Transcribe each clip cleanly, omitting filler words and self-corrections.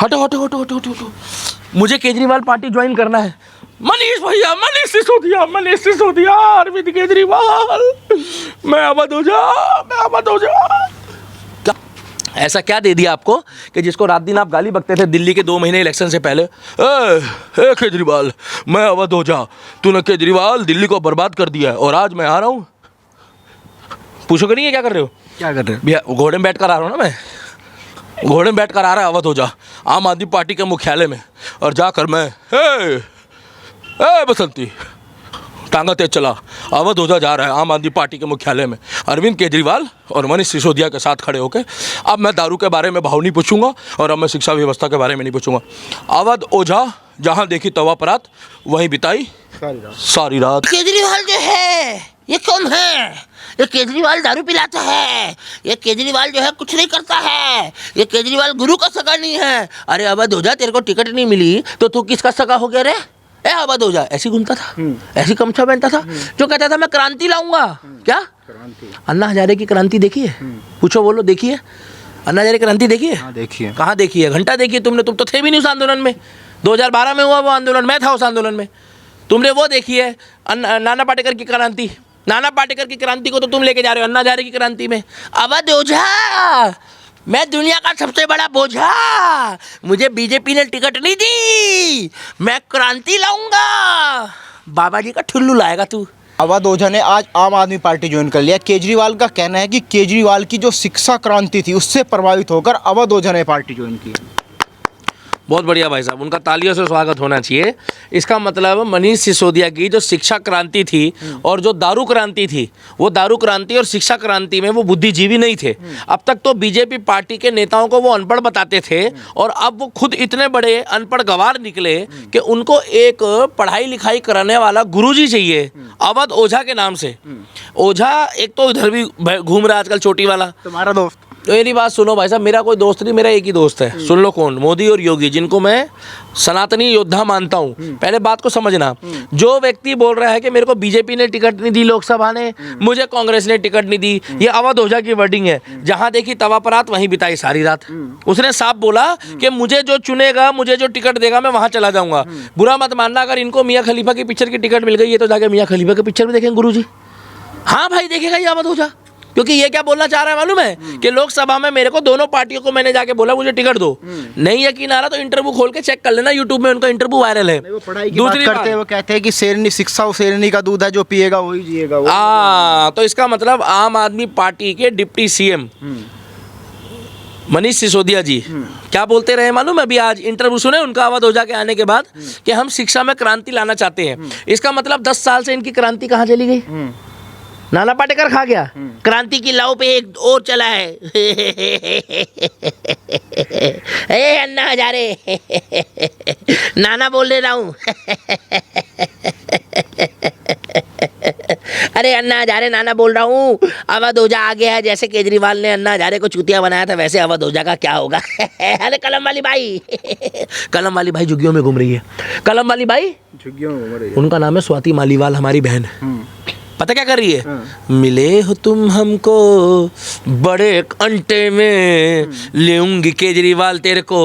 हटो हटो हटो हटो हटो हटो। मुझे केजरीवाल पार्टी ज्वाइन करना है। मनीष भैया, मनीष सिसोदिया, अरविंद केजरीवाल, मैं अवध हो जा। क्या ऐसा क्या दे दिया आपको कि जिसको रात दिन आप गाली बकते थे दिल्ली के 2 महीने इलेक्शन से पहले? ए केजरीवाल, मैं अवध हो जा, तूने केजरीवाल दिल्ली को बर्बाद कर दिया है और आज मैं आ रहा हूँ। पूछोगे नहीं है क्या कर रहे हो? क्या कर रहे हो भैया? घोड़े में बैठ कर आ रहा हूँ ना मैं, घोड़े में बैठ कर आ रहा है अवध हो जा आम आदमी पार्टी के मुख्यालय में, और जाकर मैं बसंती टांगा तेज चला, अवध हो जा रहा है आम आदमी पार्टी के मुख्यालय में अरविंद केजरीवाल और मनीष सिसोदिया के साथ खड़े होकर। अब मैं दारू के बारे में भाव नहीं पूछूंगा और अब मैं शिक्षा व्यवस्था के बारे में नहीं पूछूंगा। अवध ओझा जहां देखी तवा परात वहीं बिताई सारी रात। केजरीवाल जो है ये कौन है? ये केजरीवाल दारू पिलाता है, ये केजरीवाल जो है कुछ नहीं करता है, ये केजरीवाल गुरु का सगा नहीं है। अरे अवध हो जा, तेरे को टिकट नहीं मिली तो तू किसका सगा हो गया रे? ए अवध हो जा ऐसी घूमता था, ऐसी गमछा पहनता था, जो कहता था मैं क्रांति लाऊंगा। क्या क्रांति? अन्ना हजारे की क्रांति देखी है? पूछो, बोलो देखी है? अन्ना हजारे की क्रांति देखी है? हाँ देखी है। कहाँ देखी है? घंटा देखी है तुमने? तुम तो थे भी नहीं उस आंदोलन में। 2012 में हुआ वो आंदोलन, मैं था उस आंदोलन में। तुमने वो देखी है नाना पाटेकर की क्रांति? नाना पाटेकर की क्रांति को तो तुम लेके जा रहे हो अन्ना हजारे की क्रांति में। अवध ओझा, मैं दुनिया का सबसे बड़ा बोझा, मुझे बीजेपी ने टिकट नहीं दी, मैं क्रांति लाऊंगा। बाबा जी का ठुल्लू लाएगा तू। अवध ओझा ने आज आम आदमी पार्टी ज्वाइन कर लिया। केजरीवाल का कहना है कि केजरीवाल की जो शिक्षा क्रांति थी उससे प्रभावित होकर अवध ओझा ने पार्टी ज्वाइन की। बहुत बढ़िया भाई साहब, उनका तालियों से स्वागत होना चाहिए। इसका मतलब मनीष सिसोदिया की जो शिक्षा क्रांति थी और जो दारू क्रांति थी, वो दारू क्रांति और शिक्षा क्रांति में वो बुद्धिजीवी नहीं थे। अब तक तो बीजेपी पार्टी के नेताओं को वो अनपढ़ बताते थे और अब वो खुद इतने बड़े अनपढ़ गवार निकले कि उनको एक पढ़ाई लिखाई कराने वाला गुरुजी चाहिए अवध ओझा के नाम से। ओझा एक तो इधर भी घूम रहा है आजकल, चोटी वाला, तुम्हारा दोस्त। तो मेरी बात सुनो भाई साहब, मेरा कोई दोस्त नहीं, मेरा एक ही दोस्त है। सुन लो कौन? मोदी और योगी, जिनको मैं सनातनी योद्धा मानता हूँ। पहले बात को समझना, जो व्यक्ति बोल रहा है कि मेरे को बीजेपी ने टिकट नहीं दी, लोकसभा ने, मुझे कांग्रेस ने टिकट नहीं दी, ये अवध ओझा की वर्डिंग है। जहां देखी तवा परात वहीं बिताई सारी रात। उसने साफ बोला कि मुझे जो चुनेगा, मुझे जो टिकट देगा, मैं वहां चला जाऊंगा। बुरा मत मानना अगर इनको मियाँ खलीफा की पिक्चर की टिकट मिल गई है तो जाके मियाँ खलीफा की पिक्चर भी देखेंगे गुरुजी। हाँ भाई देखेगा ये अवध ओझा, क्योंकि ये क्या बोलना चाह रहा है मालूम है? कि लोकसभा में मेरे को दोनों पार्टियों को मैंने जाके बोला मुझे टिकट दो। नहीं यकीन आ रहा तो इंटरव्यू खोल के चेक कर लेना, यूट्यूब में उनका इंटरव्यू वायरल है। वो पढ़ाई की बात करते हैं, वो कहते हैं कि शेरनी शिक्षा शेरनी का दूध है, जो पिएगा वही जिएगा। तो इसका मतलब आम आदमी पार्टी के डिप्टी सीएम मनीष सिसोदिया जी क्या बोलते रहे मालूम है? अभी आज इंटरव्यू सुने उनका अवध ओझा के आने के बाद कि हम शिक्षा में क्रांति लाना चाहते हैं। इसका मतलब 10 साल से इनकी क्रांति कहाँ चली गई? नाना पाटेकर खा गया, क्रांति की लाव पे एक और चला है। ए अन्ना हजारे, नाना बोल दे रहा हूँ। अरे अन्ना हजारे नाना बोल रहा हूँ। अवध ओझा आ गया है, जैसे केजरीवाल ने अन्ना हजारे को चूतिया बनाया था वैसे अवध ओझा का क्या होगा? अरे कलम वाली भाई, कलम वाली भाई झुग्गियों में घूम रही है। कलम वाली भाई झुग्गियों में घूम रही है। उनका नाम है स्वाति मालीवाल, हमारी बहन। पता क्या कर रही है? मिले हो तुम हमको बड़े अंटे में, लेऊंगी केजरीवाल तेरे को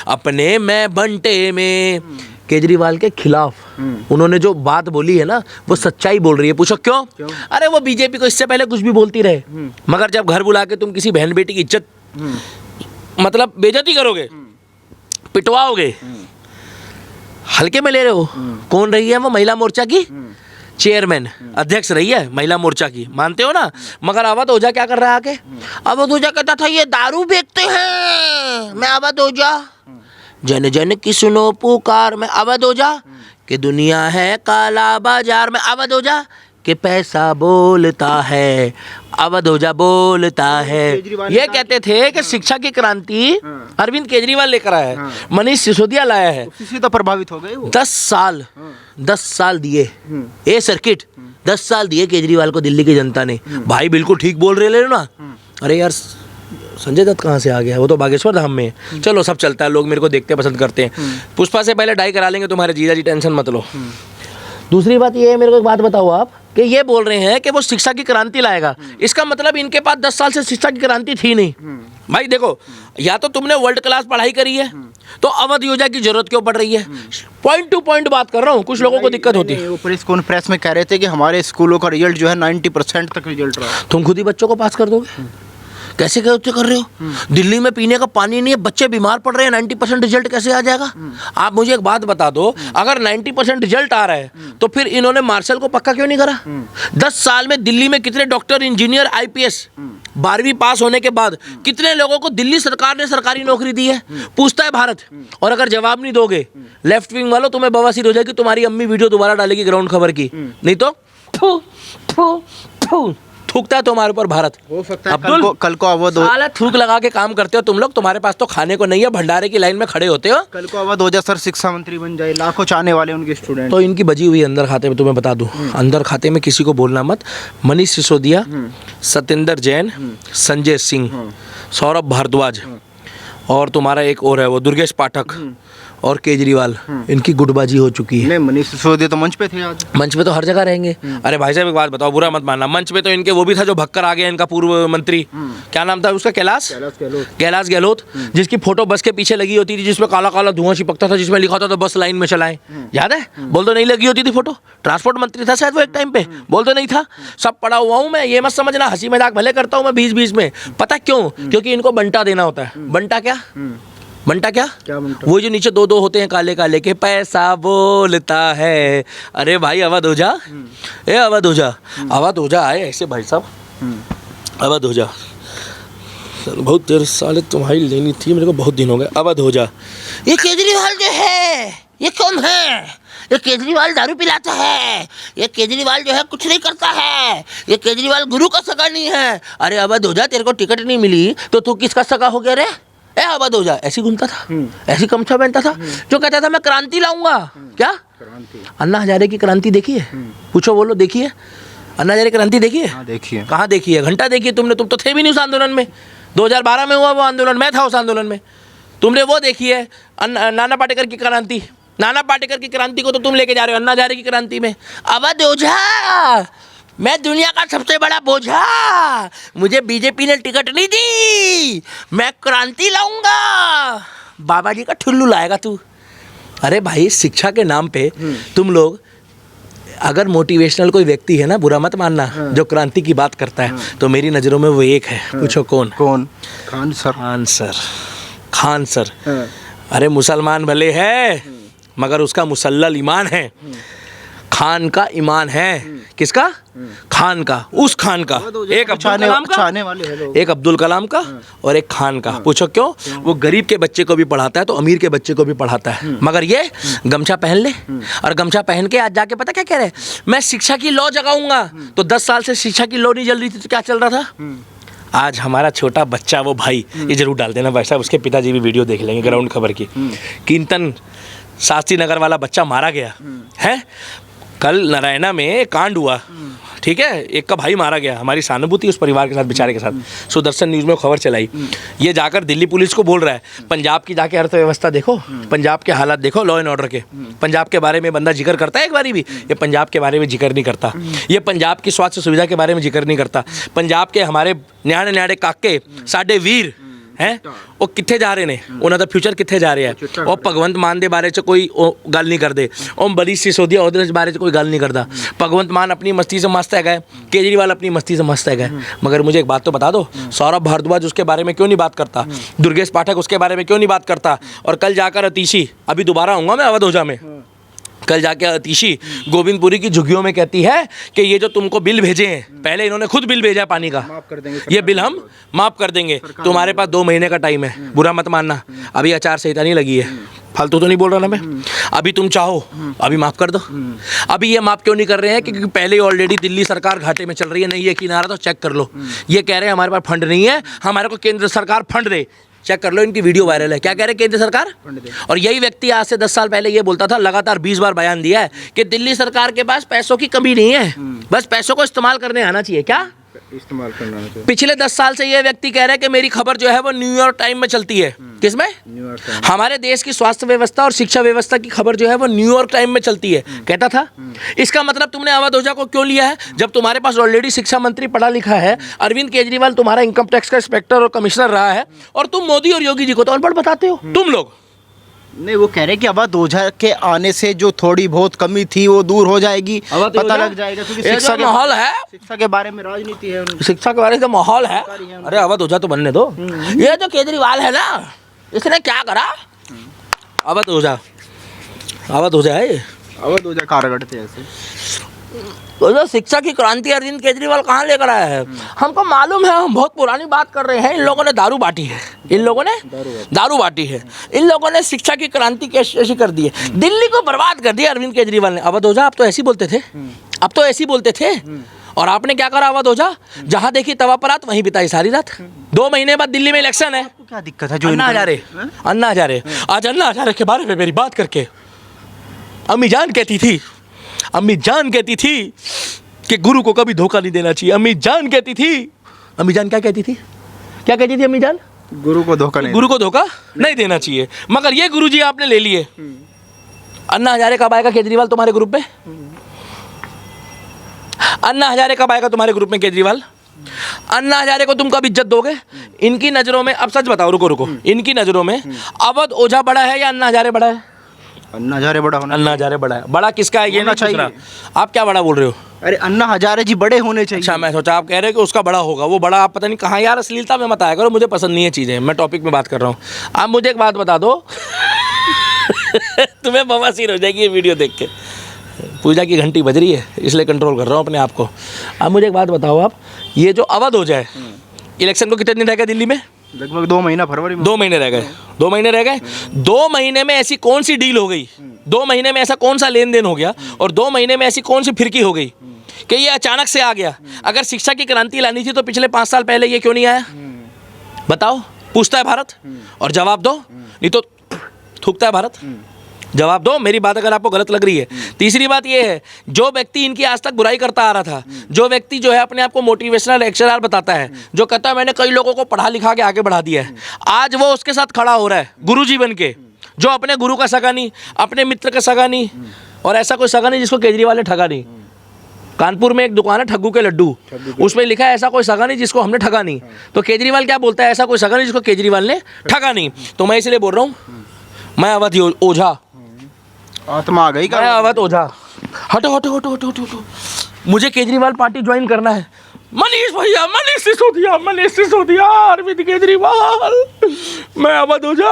अपने मैं बंटे में। केजरीवाल के खिलाफ उन्होंने जो बात बोली है ना, वो सच्चाई बोल रही है। पूछो क्यों? अरे वो बीजेपी को इससे पहले कुछ भी बोलती रहे, मगर जब घर बुला के तुम किसी बहन बेटी की इज्जत मतलब बेइज्जती करोगे, पिटवाओगे, हल्के में ले रहे हो। कौन रही है वो? महिला मोर्चा की चेयरमैन, अध्यक्ष रही है महिला मोर्चा की, मानते हो ना? मगर अवध ओझा क्या कर रहा है आके? अवध ओझा कहता था ये दारू बेचते हैं, मैं अवध ओझा, जन जन की सुनो पुकार, मैं अवध ओझा, कि दुनिया है काला बाजार, में अवध ओझा, कि पैसा बोलता है, अवध ओझा बोलता है। ये कहते थे कि शिक्षा की क्रांति अरविंद केजरीवाल लेकर आया है, मनीष सिसोदिया लाया है। उसी से तो प्रभावित हो गए वो। 10 साल दिए ए सर्किट, 10 साल दिए केजरीवाल को दिल्ली की जनता ने। भाई बिल्कुल ठीक बोल रहे ले ना। अरे यार संजय दत्त कहाँ से आ गया? वो तो बागेश्वर धाम में है। चलो सब चलता है, लोग मेरे को देखते पसंद करते हैं। पुष्पा से पहले डाई करा लेंगे तुम्हारे जीजा जी, टेंशन मत लो। दूसरी बात ये है, मेरे को एक बात बताओ आप, कि ये बोल रहे हैं कि वो शिक्षा की क्रांति लाएगा। इसका मतलब इनके पास 10 साल से शिक्षा की क्रांति थी नहीं। भाई देखो, या तो तुमने वर्ल्ड क्लास पढ़ाई करी है तो अवध योजना की जरूरत क्यों पड़ रही है? पॉइंट टू पॉइंट बात कर रहा हूँ, कुछ लोगों को दिक्कत होती है। वो प्रेस में कह रहे थे कि हमारे स्कूलों का रिजल्ट जो है 90% तक रिजल्ट रहा है। तुम खुद ही बच्चों को पास कर दोगे? कैसे कर रहे हो? दिल्ली में पीने का पानी नहीं है, बच्चे बीमार पड़ रहे हैं, 90% रिजल्ट कैसे आ जाएगा? आप मुझे एक बात बता दो, अगर 90% रिजल्ट आ रहा है तो फिर इन्होंने मार्शल को पक्का क्यों नहीं करा? 10 साल में दिल्ली में कितने डॉक्टर, इंजीनियर, IPS 12वीं पास होने के बाद कितने लोगों को दिल्ली सरकार ने सरकारी नौकरी दी है? पूछता है भारत। और अगर जवाब नहीं दोगे, लेफ्ट विंग वालों, तुम्हें बवासीर हो जाएगी, तुम्हारी अम्मी वीडियो दोबारा डालेगी ग्राउंड खबर की, नहीं तो थूकता है तुम्हारे ऊपर भारत। हो सकता है कल को अवध साला थूक लगा के काम करते हो तुम लोग, तुम्हारे पास तो खाने को नहीं है, भंडारे की लाइन में खड़े होते हो। कल को अवध ओझा सर शिक्षा मंत्री बन जाए, लाखों चाहने वाले उनके स्टूडेंट। तो इनकी बजी हुई अंदर खाते में तुम्हें बता दूं, अंदर खाते में किसी को बोलना मत। मनीष सिसोदिया, सत्येंद्र जैन, संजय सिंह, सौरभ भारद्वाज और तुम्हारा एक और है वो दुर्गेश पाठक और केजरीवाल, इनकी गुटबाजी हो चुकी है। नहीं, मनीष सिसोदिया तो मंच पे थे आज। मंच पे तो हर जगह रहेंगे। अरे भाई साहब एक बात बताओ, बुरा मत मानना, मंच पे तो इनके वो भी था जो भक्कर आ गया, इनका पूर्व मंत्री, क्या नाम था उसका, कैलाश गहलोत, जिसकी फोटो बस के पीछे लगी होती थी, जिसमें काला काला धुआं चिपकता था, जिसमें लिखा होता था बस लाइन में चलाएं, याद है? बोल तो नहीं लगी होती थी फोटो, ट्रांसपोर्ट मंत्री था शायद वो एक टाइम पे, बोल तो नहीं था। सब पढ़ा हुआ हूँ मैं, ये मत समझना हंसी मजाक भले करता हूँ मैं 20-20 में, पता क्यों? क्योंकि इनको बंटा देना होता है। बंटा क्या? बंटा क्या वो जो नीचे दो होते हैं काले काले के, पैसा बोलता है। अरे भाई अवध ओझा, अवध ओझा आए ऐसे भाई साहब, अवध ओझा बहुत देर साले तुम्हारी लेनी थी मेरे को, बहुत दिन हो गए। अवध ओझा, ये केजरीवाल जो है ये कौन है? ये केजरीवाल दारू पिलाता है, ये केजरीवाल जो है कुछ नहीं करता है, ये केजरीवाल गुरु का सगा नहीं है। अरे अवध ओझा, तेरे को टिकट नहीं मिली तो तू किसका सगा हो गया रे? अवध ओझा ऐसी घूमता था, ऐसी गमछा पहनता था, जो कहता था मैं क्रांति लाऊंगा। क्या क्रांति? अन्ना हजारे की क्रांति देखी है? पूछो, बोलो देखी है? अन्ना हजारे क्रांति देखी है? देखिए। कहाँ देखी है? घंटा देखी है तुमने? तुम तो थे भी नहीं उस आंदोलन में। 2012 में हुआ वो आंदोलन, मैं था उस आंदोलन में। तुमने वो देखी है नाना पाटेकर की क्रांति? नाना पाटेकर की क्रांति को तो तुम लेके जा रहे हो अन्ना हजारे की क्रांति में। अवध ओझा, मैं दुनिया का सबसे बड़ा बोझा, मुझे बीजेपी ने टिकट नहीं दी, मैं क्रांति लाऊंगा। बाबा जी का ठुल्लू लाएगा तू। अरे भाई शिक्षा के नाम पे तुम लोग, अगर मोटिवेशनल कोई व्यक्ति है ना, बुरा मत मानना, जो क्रांति की बात करता है, तो मेरी नज़रों में वो एक है। पूछो कौन? खान सर। अरे मुसलमान भले है मगर उसका मुसल्लल ईमान है। खान का ईमान है। किसका? खान का, उस खान का। एक अब्दुल कलाम का, एक अब्दुल कलाम का और एक खान का। पूछो क्यों? वो गरीब के बच्चे को भी पढ़ाता है तो अमीर के बच्चे को भी पढ़ाता है। मगर ये गमछा पहन ले, और गमछा पहन के आज जाके पता क्या कह रहे हैं? मैं शिक्षा की लॉ जगाऊंगा। तो 10 साल से शिक्षा की लॉ नहीं जल रही थी तो क्या चल रहा था? आज हमारा छोटा बच्चा, वो भाई, ये जरूर डाल देना भाई साहब, उसके पिताजी भी वीडियो देख लेंगे ग्राउंड खबर की। कीर्तन शास्त्री नगर वाला बच्चा मारा गया है। कल नारायणा में कांड हुआ, ठीक है, एक का भाई मारा गया। हमारी सहानुभूति उस परिवार के साथ, बेचारे के साथ। सुदर्शन न्यूज़ में खबर चलाई। ये जाकर दिल्ली पुलिस को बोल रहा है, पंजाब की जाके अर्थव्यवस्था देखो, पंजाब के हालात देखो, लॉ एंड ऑर्डर के। पंजाब के बारे में बंदा जिक्र करता है एक बारी भी? ये पंजाब के बारे में जिक्र नहीं करता। ये पंजाब की स्वास्थ्य सुविधा के बारे में जिक्र नहीं करता। पंजाब के हमारे न्याणे न्याणे काके, साडे वीर हैं, वो कितने जा रहे ने, उन्होंने फ्यूचर कितने जा रहे हैं। और भगवंत मान दे बारे च कोई गल नहीं करते। और मनीष सिसोदिया ਉਹਦੇ बारे च कोई गल नहीं करता। भगवंत मान अपनी मस्ती से मस्त है, केजरीवाल अपनी मस्ती से मस्त है। मगर मुझे एक बात तो बता दो, सौरभ भारद्वाज उसके बारे में क्यों नहीं बात करता? दुर्गेश पाठक उसके बारे में क्यों नहीं बात करता? और कल जाकर अतीशी, अभी दोबारा आऊँगा मैं अवध ओझा में, कल जाके अतीशी गोविंदपुरी की झुग्गियों में कहती है कि ये जो तुमको बिल भेजे हैं, पहले इन्होंने खुद बिल भेजा है पानी का, माफ कर देंगे, ये बिल हम माफ कर देंगे, तुम्हारे पास 2 महीने का टाइम है। बुरा मत मानना, अभी आचार संहिता नहीं लगी है, फालतू तो नहीं बोल रहा ना मैं। अभी तुम चाहो अभी माफ कर दो। अभी ये माफ क्यों नहीं कर रहे हैं? क्योंकि पहले ऑलरेडी दिल्ली सरकार घाटे में चल रही है। नहीं यकीन आ रहा तो चेक कर लो। ये कह रहे हैं हमारे पास फंड नहीं है, हमारे को केंद्र सरकार फंड दे। चेक कर लो, इनकी वीडियो वायरल है। क्या कह रहे हैं? केंद्र सरकार। और यही व्यक्ति आज से 10 साल पहले ये बोलता था, लगातार 20 बार बयान दिया है कि दिल्ली सरकार के पास पैसों की कमी नहीं है, बस पैसों को इस्तेमाल करने आना चाहिए। क्या इस्तेमाल करना चाहिए? पिछले 10 साल से ये व्यक्ति कह रहा है कि मेरी खबर जो है वो न्यूयॉर्क टाइम में चलती है। किसमें? New York time. हमारे देश की स्वास्थ्य व्यवस्था और शिक्षा व्यवस्था की खबर जो है वो न्यूयॉर्क टाइम में चलती है, कहता था। इसका मतलब तुमने अवध ओझा को क्यों लिया है? जब तुम्हारे पास ऑलरेडी शिक्षा मंत्री पढ़ा लिखा है, अरविंद केजरीवाल तुम्हारा इनकम टैक्स का इंस्पेक्टर और कमिश्नर रहा है, और तुम मोदी और योगी जी को तो अनपढ़ बताते हो। तुम लोग नहीं, वो कह रहे हैं कि अवध ओझा के आने से जो थोड़ी बहुत कमी थी वो दूर हो जाएगी, अवध पता ओझा? लग जाएगा, क्योंकि ये जो माहौल है, शिक्षा के बारे में राजनीति है उनकी। शिक्षा के बारे में माहौल है, अरे अवध ओझा तो बनने दो। ये जो केजरीवाल है ना, इसने क्या करा? अवध ओझा है ये। अवध ओझा कारगर थे ऐसे। तो जो शिक्षा की क्रांति अरविंद केजरीवाल कहाँ लेकर आया है? हमको मालूम है, हम बहुत पुरानी बात कर रहे हैं। इन लोगों ने दारू बांटी है, इन लोगों ने दारू बांटी है, इन लोगों ने शिक्षा की क्रांति कैसी कर दी है, दिल्ली को बर्बाद कर दिया अरविंद केजरीवाल ने। अवध ओझा आप तो ऐसे ही बोलते थे, अब तो ऐसे ही बोलते थे। और आपने क्या करा अवध ओझा? जहाँ देखी तवा पर रात, वहीं बिताई सारी रात। 2 महीने बाद दिल्ली में इलेक्शन है। क्या दिक्कत है जो अन्ना हजारे, अन्ना हजारे, आज अन्ना हजारे के बारे में मेरी बात करके अम्मी जान कहती थी कि गुरु को कभी धोखा नहीं देना चाहिए। अम्मी जान क्या कहती थी? क्या कहती थी अम्मी जान? गुरु को धोखा नहीं देना चाहिए। मगर ये गुरुजी आपने ले लिए। अन्ना हजारे कब आएगा केजरीवाल तुम्हारे ग्रुप में? अन्ना हजारे कब आएगा तुम्हारे ग्रुप में केजरीवाल? अन्ना हजारे को तुम कब इज्जत दोगे? इनकी नजरों में, अब सच बताओ, रुको, इनकी नजरों में अवध ओझा बड़ा है या अन्ना हजारे बड़ा है? अन्ना हजारे बड़ा होना, अन्ना हजारे बड़ा है। बड़ा किसका है ये नहीं पूछ रहा। आप क्या बड़ा बोल रहे हो? अरे अन्ना हजारे जी बड़े होने चाहिए। अच्छा, मैं सोचा आप कह रहे हो कि उसका बड़ा होगा। वो बड़ा आप पता नहीं कहाँ। यार अश्लीलता में मत आया करो, मुझे पसंद नहीं है चीज़ें। मैं टॉपिक में बात कर रहा हूँ। आप मुझे एक बात बता दो तुम्हें बवासीर हो जाएगी ये वीडियो देख के। पूजा की घंटी बज रही है, इसलिए कंट्रोल कर रहा हूँ अपने आप को। अब मुझे एक बात बताओ आप, ये जो अवध ओझा है, इलेक्शन को कितने दिन रह गए दिल्ली में? लगभग 2 महीना, फरवरी में 2 महीने रह गए। 2 महीने में ऐसी कौन सी डील हो गई, 2 महीने में ऐसा कौन सा लेन देन हो गया, और 2 महीने में ऐसी कौन सी फिरकी हो गई कि ये अचानक से आ गया? अगर शिक्षा की क्रांति लानी थी तो पिछले 5 साल पहले ये क्यों नहीं आया? बताओ। पूछता है भारत, और जवाब दो, नहीं तो थूकता है भारत। जवाब दो, मेरी बात अगर आपको गलत लग रही है। तीसरी बात ये है, जो व्यक्ति इनकी आज तक बुराई करता आ रहा था, जो व्यक्ति जो है अपने आप को मोटिवेशनल लेक्चरर बताता है, जो कहता है मैंने कई लोगों को पढ़ा लिखा के आगे बढ़ा दिया है, आज वो उसके साथ खड़ा हो रहा है गुरु जी बन के, जो अपने गुरु का सगा नहीं, अपने मित्र का सगा नहीं, और ऐसा कोई सगा नहीं जिसको केजरीवाल ने ठगा नहीं। कानपुर में एक दुकान है ठग्गू के लड्डू, उसमें लिखा है ऐसा कोई सगा नहीं जिसको हमने ठगा नहीं। तो केजरीवाल क्या बोलता है? ऐसा कोई सगा नहीं जिसको केजरीवाल ने ठगा नहीं। तो मैं इसलिए बोल रहा हूँ, मैं अवध ओझा, आत्मा आ गई मैं अवध ओझा। हटो, मुझे केजरीवाल पार्टी ज्वाइन करना है। मनीष भैया, मनीष सिसोदिया, अरविंद केजरीवाल, मैं अवध ओझा।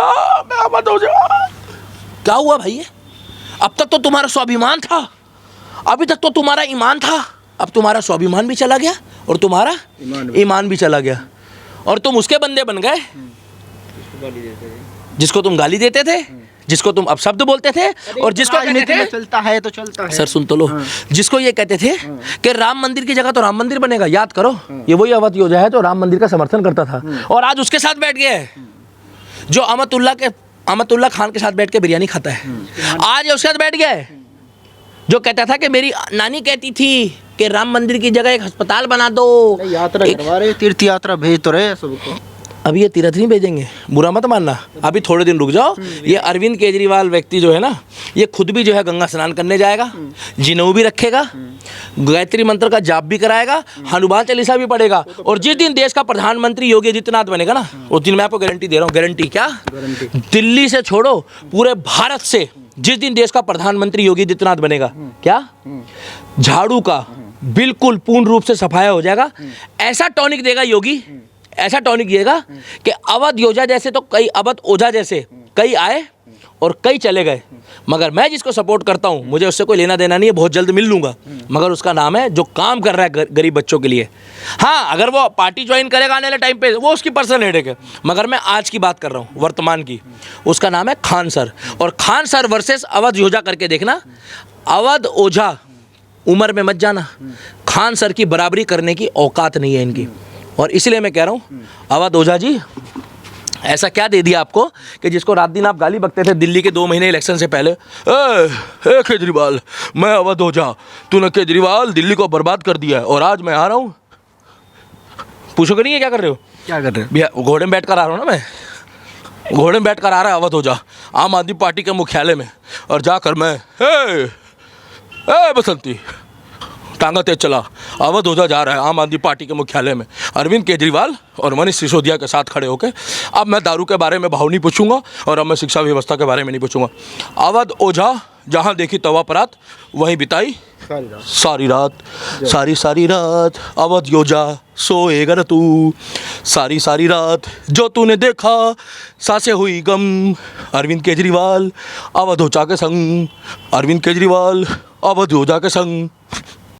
क्या हुआ भाई? अब तक तो तुम्हारा स्वाभिमान था, अभी तक तो तुम्हारा ईमान था, अब तुम्हारा स्वाभिमान भी चला गया और तुम्हारा ईमान भी चला गया, और तुम उसके बंदे बन गए जिसको तुम गाली देते थे, जिसको तुम अपशब्द बोलते थे, और जिसको कहते थे चलता है तो चलता है। सर सुन तो लो, जिसको ये कहते थे कि राम मंदिर की जगह तो राम मंदिर बनेगा। याद करो, ये वही अवध ओझा है जो राम मंदिर का समर्थन करता था, और आज उसके साथ बैठ गया है जो अमतुल्ला खान के साथ बैठ के बिरयानी खाता है। आज उसके साथ बैठ गया है जो कहता था कि मेरी नानी कहती थी कि राम मंदिर की जगह एक अस्पताल बना दो। यात्रा करवा रहे, तीर्थ यात्रा भेज तो रहे सबको। अभी ये तीर्थ नहीं भेजेंगे, बुरा मत मानना, अभी थोड़े दिन रुक जाओ। ये अरविंद केजरीवाल व्यक्ति जो है ना, ये खुद भी जो है गंगा स्नान करने जाएगा, जिनेऊ भी रखेगा, गायत्री मंत्र का जाप भी कराएगा, हनुमान चालीसा भी पढ़ेगा, और जिस दिन देश का प्रधानमंत्री योगी आदित्यनाथ बनेगा ना, उस दिन मैं आपको गारंटी दे रहा हूँ, गारंटी क्या, दिल्ली से छोड़ो पूरे भारत से जिस दिन देश का प्रधानमंत्री योगी आदित्यनाथ बनेगा, क्या झाड़ू का बिल्कुल पूर्ण रूप से सफाया हो जाएगा। ऐसा टॉनिक देगा योगी, ऐसा टॉनिक दिएगा कि अवध ओझा जैसे तो कई, अवध ओझा जैसे कई आए और कई चले गए, मगर मैं जिसको सपोर्ट करता हूं, मुझे उससे कोई लेना देना नहीं है, बहुत जल्द मिल लूंगा, मगर उसका नाम है जो काम कर रहा है गरीब बच्चों के लिए। हाँ, अगर वो पार्टी ज्वाइन करेगा आने वाले टाइम पे, वो उसकी पर्सनल हेडेक है, मगर मैं आज की बात कर रहा हूँ, वर्तमान की। उसका नाम है खान सर, और खान सर वर्सेस अवध ओझा करके देखना। अवध ओझा उम्र में मत जाना, खान सर की बराबरी करने की औकात नहीं है इनकी, और इसलिए मैं कह रहा हूँ अवध ओझा जी, ऐसा क्या दे दिया आपको कि जिसको रात दिन आप गाली बकते थे दिल्ली के 2 महीने इलेक्शन से पहले, ए केजरीवाल, मैं अवध ओझा, तूने केजरीवाल दिल्ली को बर्बाद कर दिया है, और आज मैं आ रहा हूँ। पूछोगे नहीं है क्या कर रहे हो? क्या कर रहे हो भैया? घोड़े में बैठ कर आ रहा हूँ ना मैं, घोड़े में बैठ कर आ रहा है अवध ओझा आम आदमी पार्टी के मुख्यालय में, और जाकर मैं, ए बसंती, टांगा तेज चला, अवध ओझा जा रहा है आम आदमी पार्टी के मुख्यालय में अरविंद केजरीवाल और मनीष सिसोदिया के साथ खड़े होकर। अब मैं दारू के बारे में भाव नहीं पूछूंगा और अब मैं शिक्षा व्यवस्था के बारे में नहीं पूछूंगा। अवध ओझा जहाँ देखी तवा परात वहीं बिताई सारी रात, सारी रात अवध ओझा सोएगा न तू, सारी रात जो तूने देखा सांसें हुई गम। अरविंद केजरीवाल अवध ओझा के संग, अरविंद केजरीवाल अवध ओझा के संग।